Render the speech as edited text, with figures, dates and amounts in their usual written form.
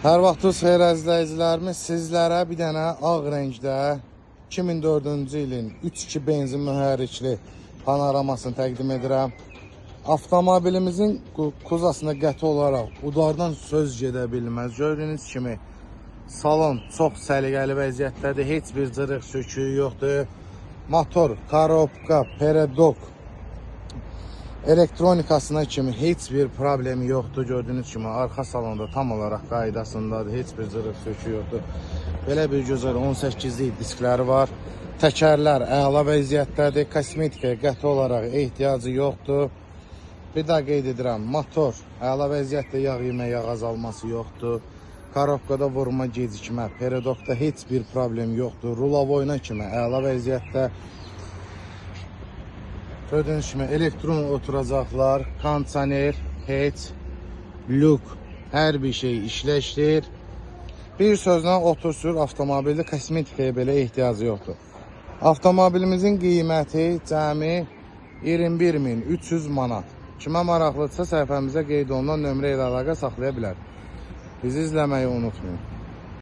Hər vaxtınız xeyir əzizləyicilərimiz, sizlərə bir dənə ağ rəngdə 2004-cü ilin 3.2 benzin mühərrikli panoramasını təqdim edirəm. Avtomobilimizin kuzasına qəti olaraq udardan söz gedə bilməz. Gördüyünüz kimi salon çox səliqəli vəziyyətdədir, heç bir cırıq söküyü yoxdur. Motor, korobka, peredok, elektronikasına kimi heç bir problemi yoxdur. Gördüyünüz kimi arxa salonda tam olaraq qaydasındadır. Heç bir cırıq sökü yoxdur. Belə bir gözəl 18'lik diskləri var. Təkərlər əla vəziyyətdədir. Kosmetikaya qəti olaraq ehtiyacı yoxdur. Bir daha qeyd edirəm, motor əla vəziyyətdə, yağ yemə, yağ azalması yoxdur. Korobkada vurma, gecikmə, peredokda heç bir problem yoxdur. Rulavoyna kimi əla vəziyyətdə. Gördüğünüz kimi elektron oturacaqlar, kondisioner, heç, lük, hər bir şey işləşdir. Bir sözlə otur sür, avtomobildə kosmetikaya belə ehtiyacı yoxdur. Avtomobilimizin qiyməti cəmi 21.300 manat. Kimə maraqlıdırsa səhifəmizə qeyd olunan nömrə ilə əlaqə saxlaya bilər. Bizi izləməyi unutmayın.